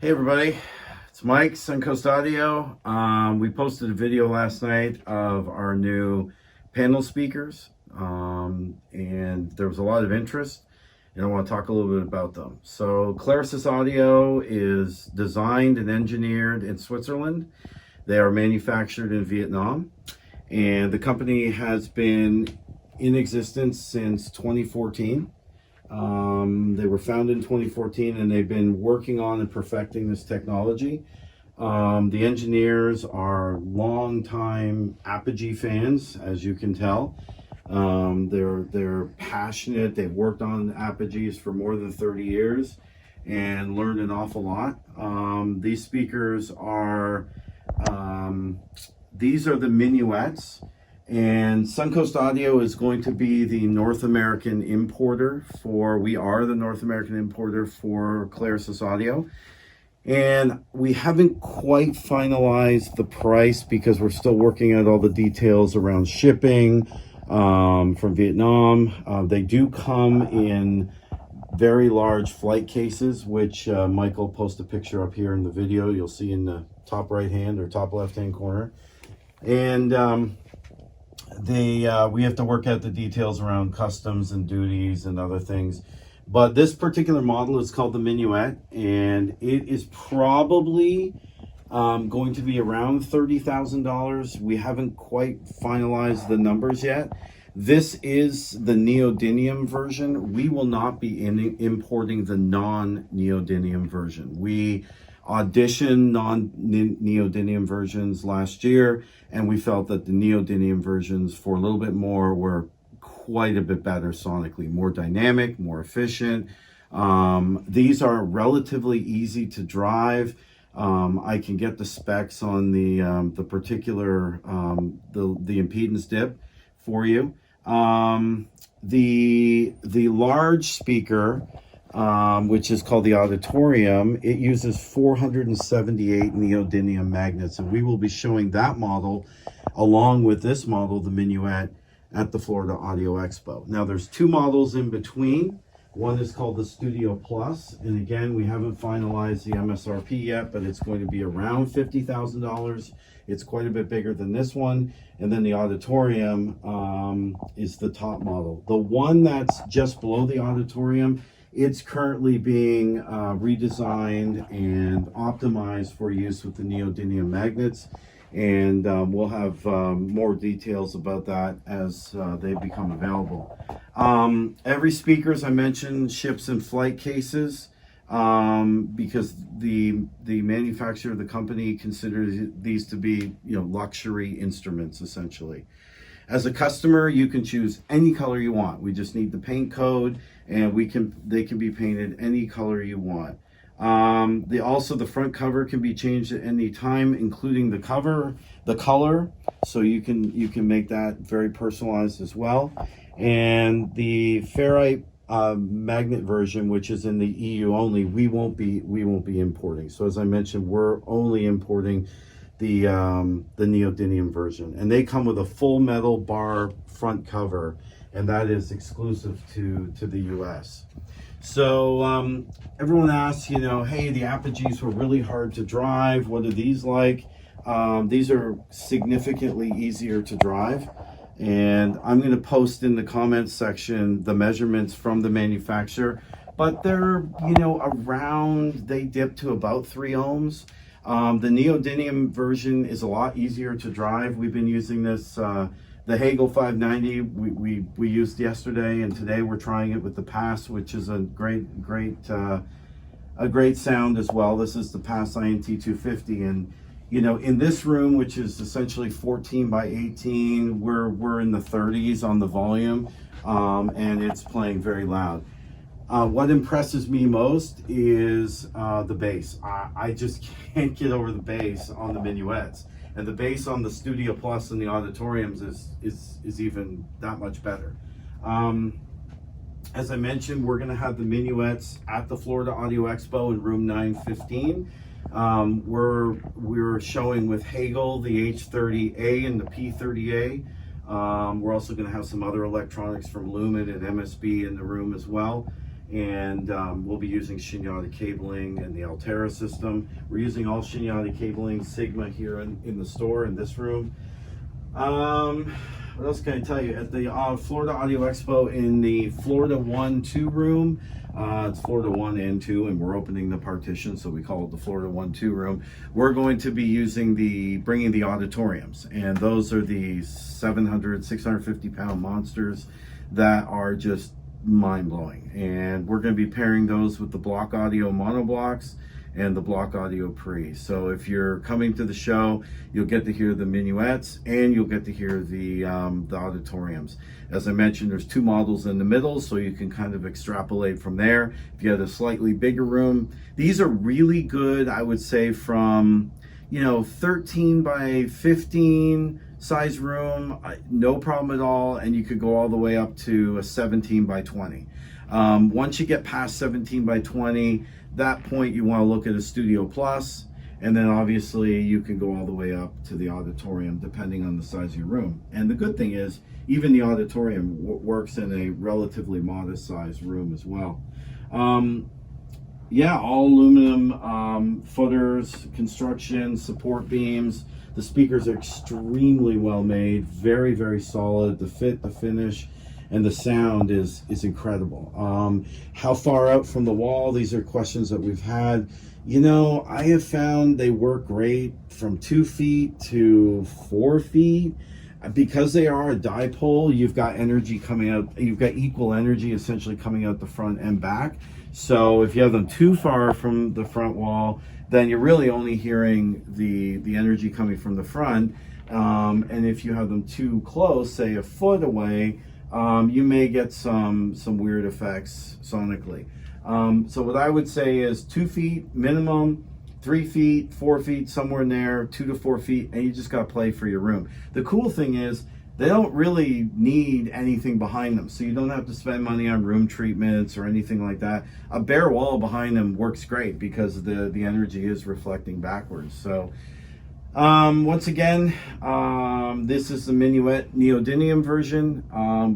Hey everybody, it's Mike, Suncoast Audio. We posted a video last night of our new panel speakers, and there was a lot of interest, and I want to talk a little bit about them. So Clarisys Audio is designed and engineered in Switzerland. They are manufactured in Vietnam, and the company has been in existence since 2014. They were founded in 2014 and they've been working on and perfecting this technology. The engineers are longtime Apogee fans, as you can tell. They're passionate. They've worked on Apogees for more than 30 years and learned an awful lot. These speakers are, these are the Minuets. And Suncoast Audio is going to be the North American importer we are the North American importer for Clarisys Audio. And we haven't quite finalized the price because we're still working out all the details around shipping from Vietnam. They do come in very large flight cases, which Mike will post a picture up here in the video. You'll see in the top right hand or top left hand corner. And we have to work out the details around customs and duties and other things. But this particular model is called the Minuet, and it is probably going to be around $30,000. We haven't quite finalized the numbers yet. This is the neodymium version. We will not be importing the non-neodymium version. We auditioned non-neodymium versions last year, and we felt that the neodymium versions for a little bit more were quite a bit better sonically, more dynamic, more efficient. These are relatively easy to drive. I can get the specs on the particular the impedance dip for you. The large speaker, which is called the Auditorium, it uses 478 neodymium magnets, and we will be showing that model along with this model, the Minuet, at the Florida Audio Expo. Now there's two models in between. One is called the Studio Plus, and again, we haven't finalized the MSRP yet, but it's going to be around $50,000. It's quite a bit bigger than this one. And then the Auditorium is the top model. The one that's just below the Auditorium, it's currently being redesigned and optimized for use with the neodymium magnets. And we'll have more details about that as they become available. Every speaker, as I mentioned, ships in flight cases because the manufacturer, the company, considers these to be luxury instruments essentially. As a customer, you can choose any color you want. We just need the paint code, and they can be painted any color you want. Also the front cover can be changed at any time, including the color, so you can make that very personalized as well. And the ferrite magnet version, which is in the EU only, we won't be importing. So as I mentioned, we're only importing the neodymium version, and they come with a full metal bar front cover, and that is exclusive to the US. So everyone asks, hey, the Apogees were really hard to drive. What are these like? These are significantly easier to drive. And I'm going to post in the comments section the measurements from the manufacturer. But they're, they dip to about 3 ohms. The neodymium version is a lot easier to drive. We've been using this, the Hagel 590 we used yesterday, and today we're trying it with the Pass, which is a great sound as well. This is the Pass INT 250, and in this room, which is essentially 14 by 18, we're in the 30s on the volume, and it's playing very loud. What impresses me most is the bass. I just can't get over the bass on the Minuets. And the bass on the Studio Plus and the Auditoriums is even that much better. As I mentioned, we're going to have the Minuets at the Florida Audio Expo in room 915. We're showing with Hagel the H30A and the P30A. We're also going to have some other electronics from Lumen and MSB in the room as well. and we'll be using Shinyata cabling and the Altera system. We're using all Shinyata cabling, Sigma here in the store in this room. What else can I tell you? At the Florida Audio Expo in the Florida 1-2 room, it's Florida 1 and 2, and we're opening the partition, so we call it the Florida 1-2 room. We're going to be bringing the auditoriums, and those are the 650 pound monsters that are just mind-blowing. And we're going to be pairing those with the Block Audio monoblocks and the Block Audio Pre. So if you're coming to the show, you'll get to hear the minuets and you'll get to hear the auditoriums. As I mentioned, there's 2 models in the middle, so you can kind of extrapolate from there. If you had a slightly bigger room, these are really good, I would say, from 13 by 15 size room, no problem at all, and you could go all the way up to a 17 by 20. Once you get past 17 by 20, that point you want to look at a Studio Plus, and then obviously you can go all the way up to the auditorium depending on the size of your room. And the good thing is, even the auditorium works in a relatively modest sized room as well. Yeah, all aluminum footers, construction, support beams. The speakers are extremely well made, very, very solid. The fit, the finish, and the sound is incredible. How far out from the wall? These are questions that we've had. I have found they work great from 2 feet to 4 feet. Because they are a dipole, you've got energy coming out, you've got equal energy essentially coming out the front and back. So if you have them too far from the front wall, then you're really only hearing the energy coming from the front. And if you have them too close, say a foot away, you may get some weird effects sonically. So what I would say is 2 feet minimum, 3 feet, 4 feet, somewhere in there, 2 to 4 feet, and you just got to play for your room. The cool thing is they don't really need anything behind them, so you don't have to spend money on room treatments or anything like that. A bare wall behind them works great because the energy is reflecting backwards. So once again, this is the Minuet neodymium version.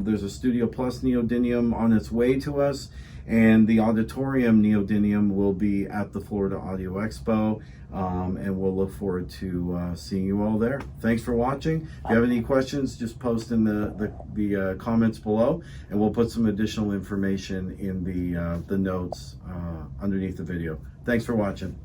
There's a Studio Plus neodymium on its way to us, and the auditorium neodymium will be at the Florida Audio Expo, and we'll look forward to seeing you all there. Thanks for watching. If you have any questions, just post in the comments below, and we'll put some additional information in the notes underneath the video. Thanks for watching.